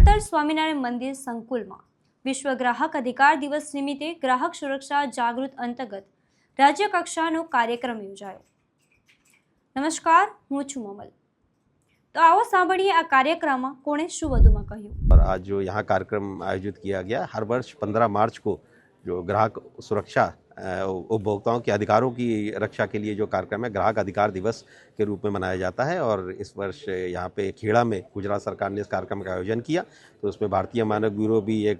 વડતાલ સ્વામિનારાયણ મંદિર સંકુલમાં વિશ્વ ગ્રાહક અધિકાર દિવસ નિમિત્તે ગ્રાહક સુરક્ષા જાગૃત અંતર્ગત રાજ્ય કક્ષાનો કાર્યક્રમ યોજાયો। નમસ્કાર, હું છું મોમલ। तो आओ सांभळीए आ कार्यक्रम में कोणे शुं वधुमां कह्युं। और आज जो यहाँ कार्यक्रम आयोजित किया गया, हर वर्ष 15 मार्च को जो ग्राहक सुरक्षा उपभोक्ताओं के अधिकारों की रक्षा के लिए जो कार्यक्रम है ग्राहक अधिकार दिवस के रूप में मनाया जाता है। और इस वर्ष यहाँ पे खेड़ा में गुजरात सरकार ने इस कार्यक्रम का आयोजन किया, तो उसमें भारतीय मानक ब्यूरो भी एक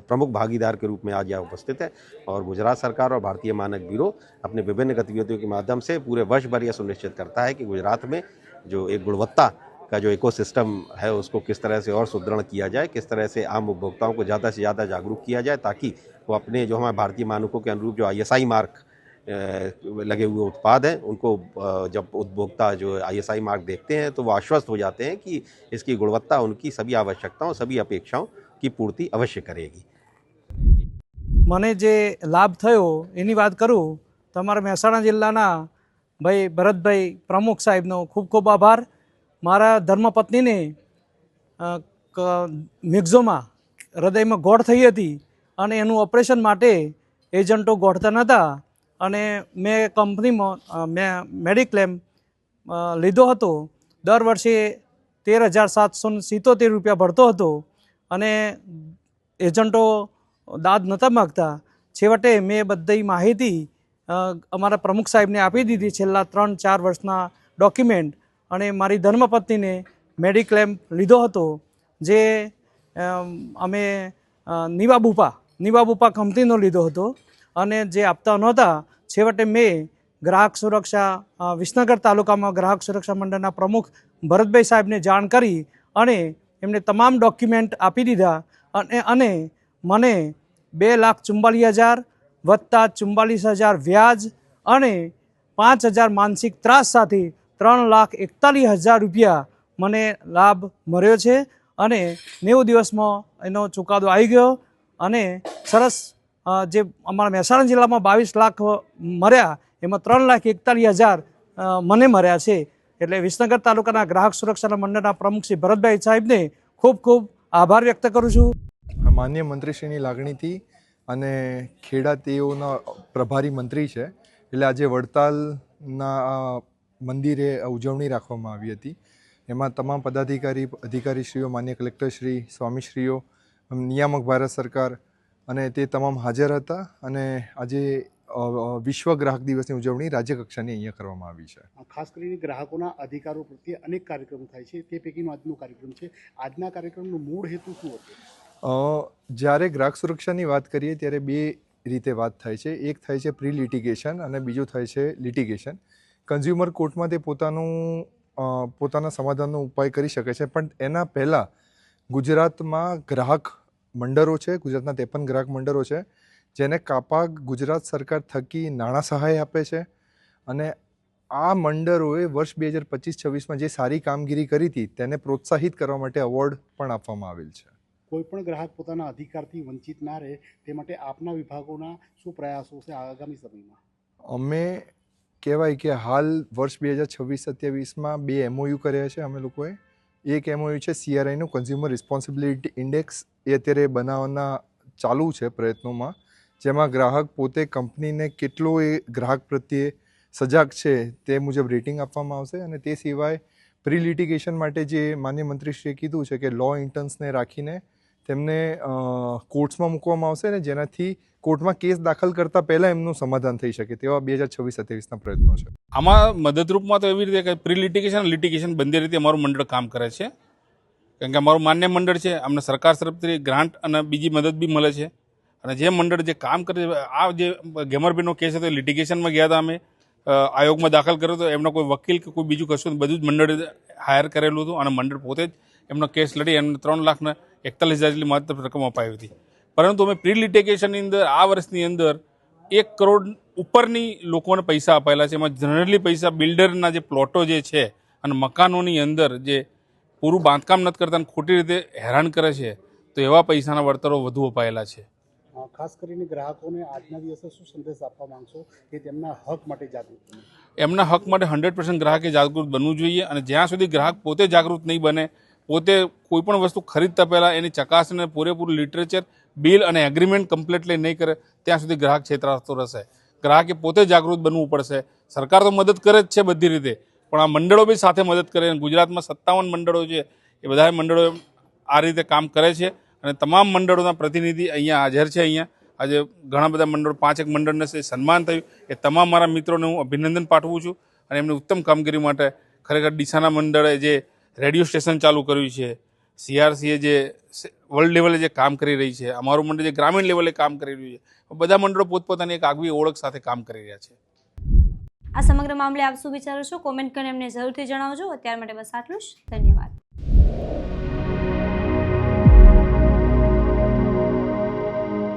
प्रमुख भागीदार के रूप में आज यहाँ उपस्थित है। और गुजरात सरकार और भारतीय मानक ब्यूरो अपने विभिन्न गतिविधियों के माध्यम से पूरे वर्ष भर यह सुनिश्चित करता है कि गुजरात में जो एक गुणवत्ता का जो इकोसिस्टम है उसको किस तरह से और सुदृढ़ किया जाए, किस तरह से आम उपभोक्ताओं को ज़्यादा से ज़्यादा जागरूक किया जाए, ताकि वो अपने जो हमारे भारतीय मानकों के अनुरूप जो ISI मार्क लगे हुए उत्पाद हैं उनको जब उपभोक्ता जो ISI मार्क देखते हैं तो वो आश्वस्त हो जाते हैं कि इसकी गुणवत्ता उनकी सभी आवश्यकताओं, सभी अपेक्षाओं की पूर्ति अवश्य करेगी। મને જે લાભ થયો એની વાત કરું તો અમારા મહેસાણા જિલ્લાના ભાઈ ભરતભાઈ પ્રમુખ સાહેબનો ખૂબ ખૂબ આભાર। મારા ધર્મપત્નીને મિક્ઝોમાં હૃદયમાં ગોળ થઈ હતી અને એનું ઓપરેશન માટે એજન્ટો ગોળતા નહોતા અને મેં કંપનીમાં મેડિક્લેમ લીધો હતો। દર વર્ષે 13,777 રૂપિયા ભરતો હતો અને એજન્ટો દાદ નહોતા માગતા। છેવટે મેં બધી માહિતી અમારા પ્રમુખ સાહેબને આપી દીધી, છેલ્લા 3-4 વર્ષના ડોક્યુમેન્ટ, અને મારી ધર્મપત્નીને મેડિક્લેમ લીધો હતો જે અમે નિવાબુપા કંપનીનો લીધો હતો અને જે આપતા નહોતા। છેવટે મેં ગ્રાહક સુરક્ષા વિસનગર તાલુકામાં ગ્રાહક સુરક્ષા મંડળના પ્રમુખ ભરતભાઈ સાહેબને જાણ કરી અને એમને તમામ ડોક્યુમેન્ટ આપી દીધા અને મને 2,44,000 વત્તા 44,000 વ્યાજ અને 5,000 માનસિક ત્રાસ સાથે 3,41,000 રૂપિયા મને લાભ મળ્યો છે અને 90 દિવસમાં એનો ચુકાદો આવી ગયો અને સરસ જે અમારા મહેસાણા જિલ્લામાં 22 લાખ મળ્યા એમાં 3,41,000 મને મળ્યા છે। એટલે વિસનગર તાલુકાના ગ્રાહક સુરક્ષાના મંડળના પ્રમુખ શ્રી ભરતભાઈ સાહેબને ખૂબ ખૂબ આભાર વ્યક્ત કરું છું। માન્ય મંત્રીશ્રીની લાગણીથી અને ખેડા તેઓના પ્રભારી મંત્રી છે એટલે આજે વડતાલના મંદિરે ઉજવણી રાખવામાં આવી હતી। એમાં તમામ અધિકારીશ્રીઓ, માન્ય કલેક્ટરશ્રી, સ્વામીશ્રીઓ, નિયામક ભારત સરકાર અને તે તમામ હાજર હતા અને આજે વિશ્વ ગ્રાહક દિવસની ઉજવણી રાજ્ય કક્ષાની અહીંયા કરવામાં આવી છે। ખાસ કરીને ગ્રાહકોના અધિકારો પ્રત્યે અનેક કાર્યક્રમો થાય છે, તે પૈકીનો આજનો કાર્યક્રમ છે। આજના કાર્યક્રમનો મૂળ હેતુ શું હતો? જ્યારે ગ્રાહક સુરક્ષાની વાત કરીએ ત્યારે બે રીતે વાત થાય છે। એક થાય છે પ્રી લિટિગેશન અને બીજું થાય છે લિટિગેશન। કન્ઝ્યુમર કોર્ટમાં તે પોતાના સમાધાનનો ઉપાય કરી શકે છે, પણ એના પહેલાં ગુજરાતમાં ગ્રાહક મંડળો છે, ગુજરાતના 53 ગ્રાહક મંડળો છે જેને કાપા ગુજરાત સરકાર થકી નાણાં સહાય આપે છે અને આ મંડળોએ વર્ષ 2025-26માં જે સારી કામગીરી કરી હતી તેને પ્રોત્સાહિત કરવા માટે એવોર્ડ પણ આપવામાં આવેલ છે। કોઈપણ ગ્રાહક પોતાના અધિકારથી વંચિત ના રહે તે માટે આપના વિભાગોના શું પ્રયાસો છે આગામી સમયમાં? અમે કહેવાય કે હાલ વર્ષ 2026-27માં 2 MOU કર્યા છે અમે લોકોએ। એક MOU છે CRIનું કન્ઝ્યુમર રિસ્પોન્સિબિલિટી ઇન્ડેક્સ, એ અત્યારે બનાવવાના ચાલુ છે પ્રયત્નોમાં, જેમાં ગ્રાહક પોતે કંપનીને કેટલો એ ગ્રાહક પ્રત્યે સજાગ છે તે મુજબ રેટિંગ આપવામાં આવશે। અને તે સિવાય પ્રી લિટિગેશન માટે જે માન્ય મંત્રીશ્રીએ કીધું છે કે લો ઇન્ટર્ન્સને રાખીને તેમને કોર્ટ્સમાં મૂકવામાં આવશે અને જેનાથી કોર્ટમાં કેસ દાખલ કરતાં પહેલાં એમનું સમાધાન થઈ શકે તેવા 2026-27ના પ્રયત્નો છે। આમાં મદદરૂપમાં તો એવી રીતે કે પ્રી લિટિગેશન અને લિટિગેશન બંને રીતે અમારું મંડળ કામ કરે છે, કારણ કે અમારું માન્ય મંડળ છે, અમને સરકાર તરફથી ગ્રાન્ટ અને બીજી મદદ બી મળે છે। અને જે મંડળ જે કામ કરે છે, આ જે ગેમરબેનનો કેસ હતો લિટિગેશનમાં ગયા હતા, અમે આયોગમાં દાખલ કર્યો હતો, એમનો કોઈ વકીલ કે કોઈ બીજું કશું બધું જ મંડળે હાયર કરેલું હતું અને મંડળ પોતે જ એમનો કેસ લડી એમને 3,41,000 જેટલી મહત્તમ રકમ અપાવી હતી। પરંતુ અમે પ્રી લિટિગેશનની અંદર આ વર્ષની અંદર 1 કરોડ ઉપરની લોકોને પૈસા અપાયેલા છે। એમાં જનરલી પૈસા બિલ્ડરના જે પ્લોટો જે છે અને મકાનોની અંદર જે પૂરું બાંધકામ નથી કરતા અને ખોટી રીતે હેરાન કરે છે, તો એવા પૈસાના વળતરો વધુ અપાયેલા છે। ખાસ કરીને ગ્રાહકોને આજના દિવસે શું સંદેશ આપવા માંગશો કે તેમના હક માટે જાગૃત બને? એમના હક માટે 100% ગ્રાહકે જાગૃત બનવું જોઈએ અને જ્યાં સુધી ગ્રાહક પોતે જાગૃત નહીં બને પોતે કોઈ પણ વસ્તુ ખરીદતા પહેલાં એની ચકાસણીને પૂરેપૂરું લિટરેચર, બિલ અને એગ્રીમેન્ટ કમ્પ્લીટલી નહીં કરે ત્યાં સુધી ગ્રાહક છેતરાતો રહેશે. ગ્રાહકે પોતે જાગૃત બનવું પડશે. સરકાર તો મદદ કરે જ છે બધી રીતે, પણ આ મંડળો બી સાથે મદદ કરે. ગુજરાતમાં 57 મંડળો છે, એ બધા મંડળો આ રીતે કામ કરે છે અને તમામ મંડળોના પ્રતિનિધિ અહીંયા હાજર છે. અહીંયા આજે ઘણા બધા મંડળો, 5 એક મંડળને સન્માન થયું. એ તમામ મારા મિત્રોને હું અભિનંદન પાઠવું છું અને એમની ઉત્તમ કામગીરી માટે. ખરેખર ડીસાના મંડળે જે રેડિયો સ્ટેશન ચાલુ કર્યું છે, CRCએ જે વર્લ્ડ લેવલે જે કામ કરી રહી છે, અમારું મંડળ જે ગ્રામીણ લેવલે કામ કરી રહ્યું છે, બધા મંડળો પોતપોતાની એક આગવી ઓળખ સાથે કામ કરી રહ્યા છે. આ સમગ્ર મામલે આપ શું વિચારો છો? કોમેન્ટ કરીને અમને જરૂરથી જણાવજો. અત્યાર માટે બસ આટલું જ. ધન્યવાદ.